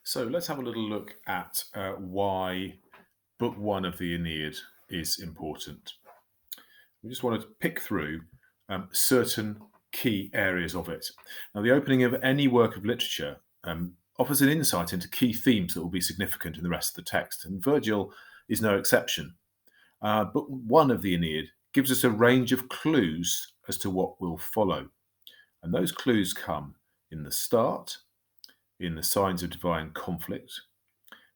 So let's have a little look at why Book One of the Aeneid is important. We just want to pick through certain key areas of it. Now, the opening of any work of literature offers an insight into key themes that will be significant in the rest of the text, and Virgil is no exception. Book One of the Aeneid gives us a range of clues as to what will follow, and those clues come in the start, in the signs of divine conflict,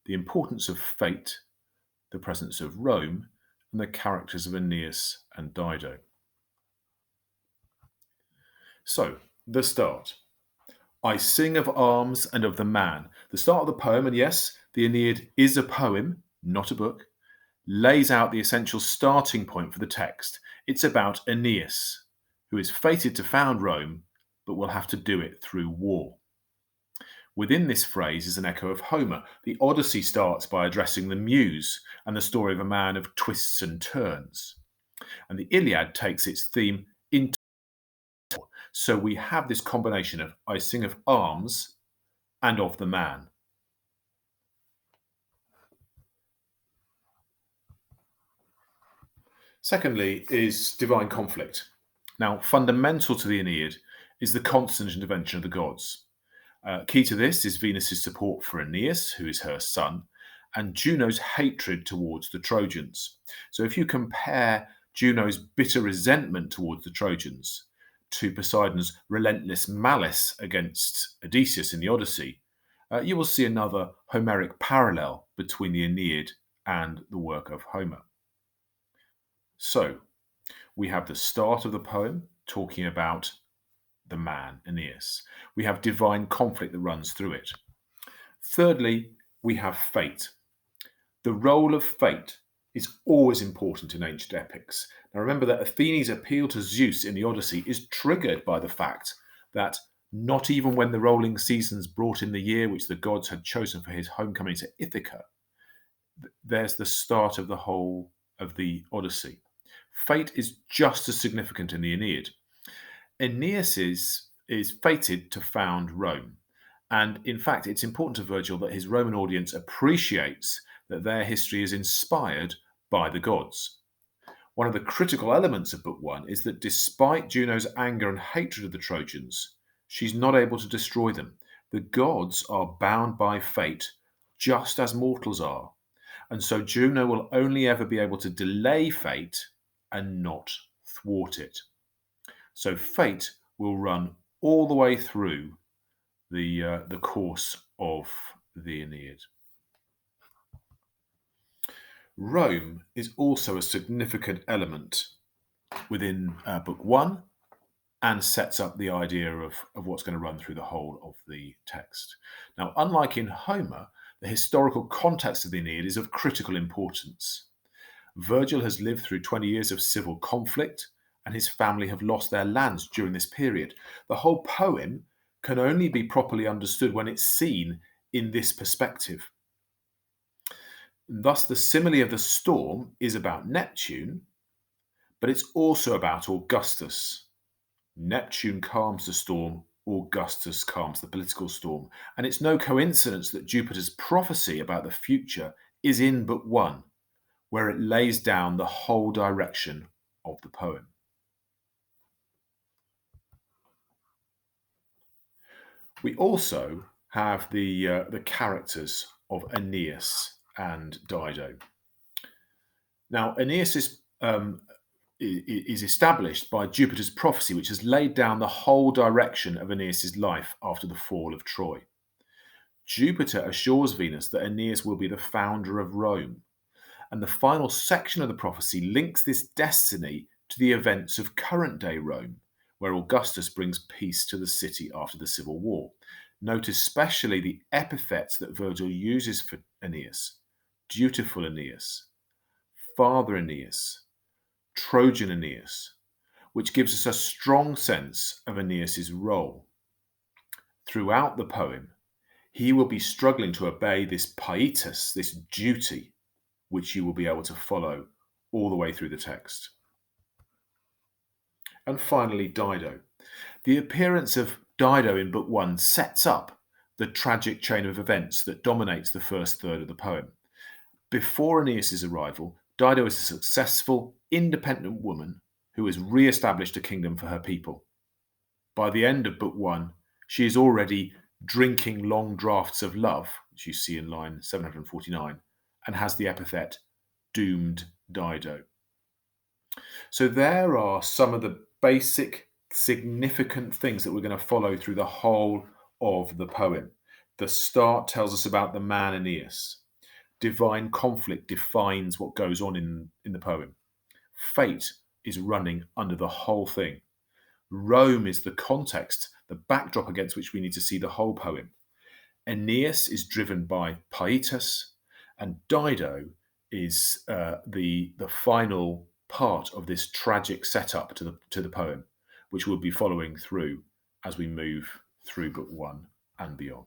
the importance of fate, the presence of Rome, and the characters of Aeneas and Dido. So, the start. I sing of arms and of the man. The start of the poem, and yes, the Aeneid is a poem, not a book, lays out the essential starting point for the text. It's about Aeneas, who is fated to found Rome, but will have to do it through war. Within this phrase is an echo of Homer. The Odyssey starts by addressing the muse and the story of a man of twists and turns. And the Iliad takes its theme into. So we have this combination of I sing of arms and of the man. Secondly, is divine conflict. Now, fundamental to the Aeneid is the constant intervention of the gods. Key to this is Venus's support for Aeneas, who is her son, and Juno's hatred towards the Trojans. So if you compare Juno's bitter resentment towards the Trojans to Poseidon's relentless malice against Odysseus in the Odyssey, you will see another Homeric parallel between the Aeneid and the work of Homer. So we have the start of the poem talking about the man, Aeneas. We have divine conflict that runs through it. Thirdly, we have fate. The role of fate is always important in ancient epics. Now remember that Athene's appeal to Zeus in the Odyssey is triggered by the fact that not even when the rolling seasons brought in the year which the gods had chosen for his homecoming to Ithaca, there's the start of the whole of the Odyssey. Fate is just as significant in the Aeneid. Aeneas is fated to found Rome. And in fact, it's important to Virgil that his Roman audience appreciates that their history is inspired by the gods. One of the critical elements of Book One is that despite Juno's anger and hatred of the Trojans, she's not able to destroy them. The gods are bound by fate, just as mortals are. And so Juno will only ever be able to delay fate and not thwart it. So fate will run all the way through the course of the Aeneid. Rome is also a significant element within Book One and sets up the idea of what's going to run through the whole of the text. Now, unlike in Homer, the historical context of the Aeneid is of critical importance. Virgil has lived through 20 years of civil conflict, and his family have lost their lands during this period. The whole poem can only be properly understood when it's seen in this perspective. Thus, the simile of the storm is about Neptune, but it's also about Augustus. Neptune calms the storm, Augustus calms the political storm. And it's no coincidence that Jupiter's prophecy about the future is in Book One, where it lays down the whole direction of the poem. We also have the characters of Aeneas and Dido. Now, Aeneas is established by Jupiter's prophecy, which has laid down the whole direction of Aeneas's life after the fall of Troy. Jupiter assures Venus that Aeneas will be the founder of Rome, and the final section of the prophecy links this destiny to the events of current-day Rome, where Augustus brings peace to the city after the civil war. Note especially the epithets that Virgil uses for Aeneas: dutiful Aeneas, father Aeneas, Trojan Aeneas, which gives us a strong sense of Aeneas's role. Throughout the poem, he will be struggling to obey this pietas, this duty, which you will be able to follow all the way through the text. And finally, Dido. The appearance of Dido in Book One sets up the tragic chain of events that dominates the first third of the poem. Before Aeneas's arrival, Dido is a successful, independent woman who has re-established a kingdom for her people. By the end of Book 1, she is already drinking long draughts of love, as you see in line 749, and has the epithet doomed Dido. So there are some of the basic, significant things that we're going to follow through the whole of the poem. The start tells us about the man Aeneas. Divine conflict defines what goes on in the poem. Fate is running under the whole thing. Rome is the context, the backdrop against which we need to see the whole poem. Aeneas is driven by pietas, and Dido is the final part of this tragic setup to the poem, which we'll be following through as we move through Book 1 and beyond.